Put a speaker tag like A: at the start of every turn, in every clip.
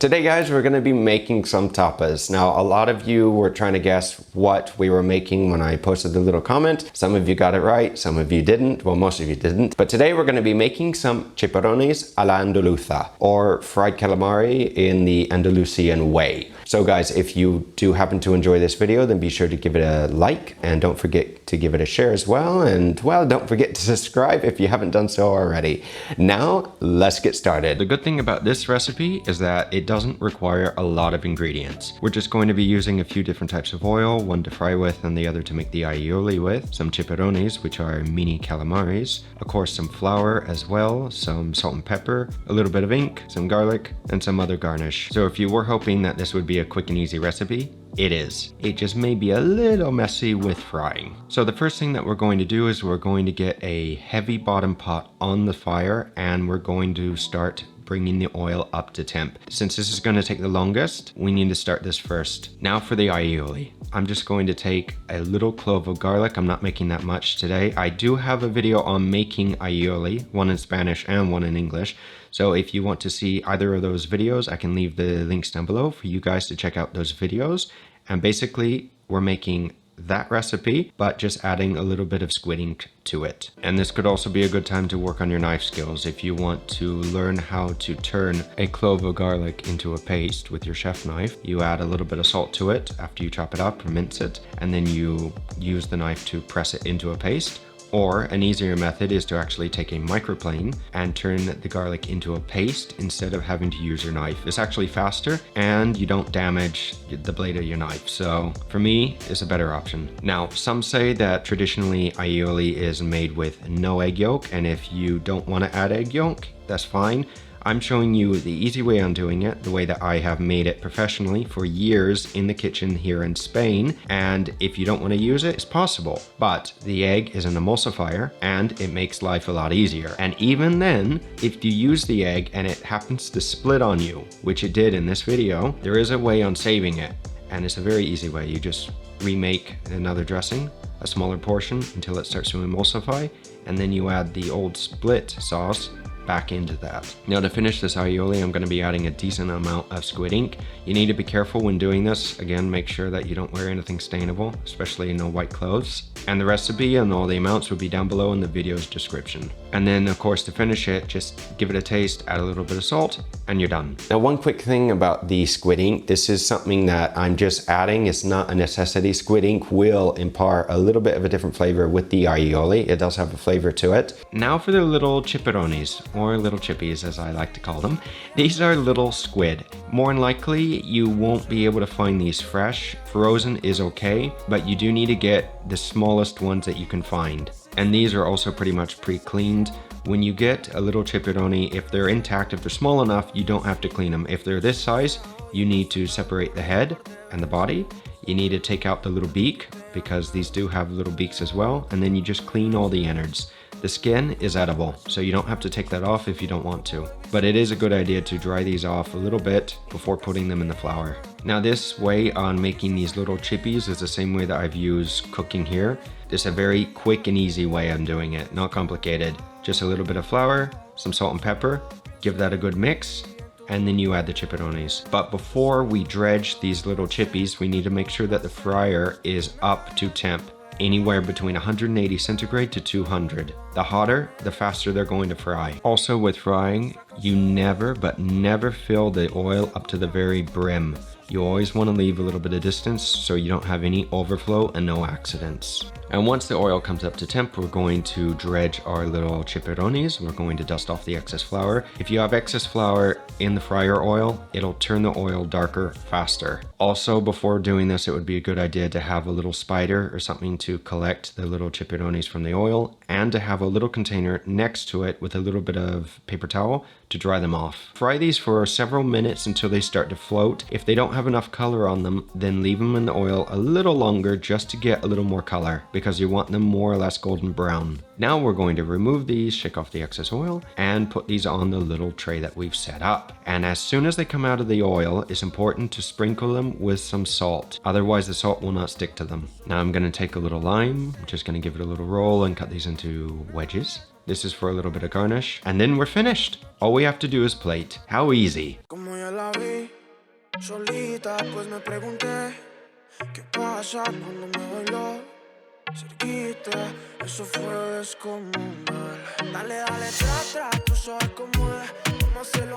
A: Today guys, we're going to be making some tapas. Now, a lot of you were trying to guess what we were making when I posted the little comment. Some of you got it right, some of you didn't. Well, most of you didn't. But today we're going to be making some chipirones a la Andaluza, or fried calamari in the Andalusian way. So guys, if you do happen to enjoy this video, then be sure to give it a like and don't forget to give it a share as well. And well, don't forget to subscribe if you haven't done so already. Now, let's get started. The good thing about this recipe is that it doesn't require a lot of ingredients. We're just going to be using a few different types of oil, one to fry with and the other to make the aioli with, some chipirones, which are mini calamaris, of course some flour as well, some salt and pepper, a little bit of ink, some garlic, and some other garnish. So if you were hoping that this would be a quick and easy recipe, it is. It just may be a little messy with frying. So the first thing that we're going to do is we're going to get a heavy bottom pot on the fire and we're going to start bringing the oil up to temp. Since this is going to take the longest, we need to start this first. Now for the aioli. I'm just going to take a little clove of garlic. I'm not making that much today. I do have a video on making aioli, one in Spanish and one in English. So if you want to see either of those videos, I can leave the links down below for you guys to check out those videos. And basically, we're making that recipe, but just adding a little bit of squid ink to it. And this could also be a good time to work on your knife skills. If you want to learn how to turn a clove of garlic into a paste with your chef knife, you add a little bit of salt to it after you chop it up or mince it, and then you use the knife to press it into a paste. Or an easier method is to actually take a microplane and turn the garlic into a paste instead of having to use your knife. It's actually faster and you don't damage the blade of your knife. So for me, it's a better option. Now, some say that traditionally aioli is made with no egg yolk, and if you don't want to add egg yolk, that's fine. I'm showing you the easy way on doing it, the way that I have made it professionally for years in the kitchen here in Spain. And if you don't want to use it, it's possible. But the egg is an emulsifier and it makes life a lot easier. And even then, if you use the egg and it happens to split on you, which it did in this video, there is a way on saving it. And it's a very easy way. You just remake another dressing, a smaller portion until it starts to emulsify. And then you add the old split sauce back into that. Now to finish this aioli, I'm going to be adding a decent amount of squid ink. You need to be careful when doing this. Again, make sure that you don't wear anything stainable, especially no white clothes. And the recipe and all the amounts will be down below in the video's description. And then of course to finish it, just give it a taste, add a little bit of salt, and you're done. Now one quick thing about the squid ink, this is something that I'm just adding. It's not a necessity. Squid ink will impart a little bit of a different flavor with the aioli. It does have a flavor to it. Now for the little chipirones, or little chippies as I like to call them. These are little squid. More than likely, you won't be able to find these fresh. Frozen is okay, but you do need to get the smallest ones that you can find. And these are also pretty much pre-cleaned. When you get a little chipirone, if they're intact, if they're small enough, you don't have to clean them. If they're this size, you need to separate the head and the body. You need to take out the little beak, because these do have little beaks as well. And then you just clean all the innards. The skin is edible, so you don't have to take that off if you don't want to. But it is a good idea to dry these off a little bit before putting them in the flour. Now this way on making these little chippies is the same way that I've used cooking here. It's a very quick and easy way I'm doing it, not complicated. Just a little bit of flour, some salt and pepper, give that a good mix, and then you add the chipirones. But before we dredge these little chippies, we need to make sure that the fryer is up to temp, anywhere between 180 centigrade to 200. The hotter, the faster they're going to fry. Also with frying, you never, but never fill the oil up to the very brim. You always want to leave a little bit of distance so you don't have any overflow and no accidents. And once the oil comes up to temp, we're going to dredge our little chipirones. We're going to dust off the excess flour. If you have excess flour in the fryer oil, it'll turn the oil darker faster. Also, before doing this, it would be a good idea to have a little spider or something to collect the little chipirones from the oil, and to have a little container next to it with a little bit of paper towel to dry them off. Fry these for several minutes until they start to float. If they don't have enough color on them, then leave them in the oil a little longer just to get a little more color, because you want them more or less golden brown. Now we're going to remove these, shake off the excess oil, and put these on the little tray that we've set up. And as soon as they come out of the oil, it's important to sprinkle them with some salt. Otherwise the salt will not stick to them. Now I'm going to take a little lime, I'm just going to give it a little roll and cut these into wedges. This is for a little bit of garnish. And then we're finished. All we have to do is plate. How easy.
B: Solita, pues me pregunté qué pasa cuando me bailó cerquita, eso fue descomunal. Dale, dale, tra, tra, tú sabes cómo es.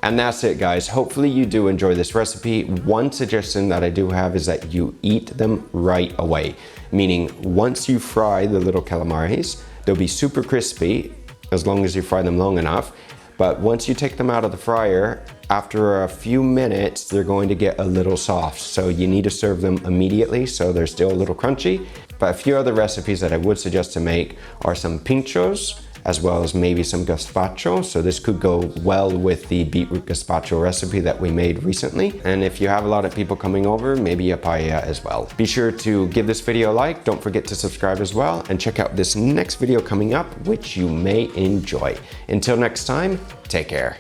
A: And that's it, guys. Hopefully you do enjoy this recipe. One suggestion that I do have is that you eat them right away. Meaning, once you fry the little calamaris, they'll be super crispy as long as you fry them long enough. But once you take them out of the fryer, after a few minutes, they're going to get a little soft. So you need to serve them immediately so they're still a little crunchy. But a few other recipes that I would suggest to make are some pinchos, as well as maybe some gazpacho. So this could go well with the beetroot gazpacho recipe that we made recently. And if you have a lot of people coming over, maybe a paella as well. Be sure to give this video a like. Don't forget to subscribe as well. And check out this next video coming up, which you may enjoy. Until next time, take care.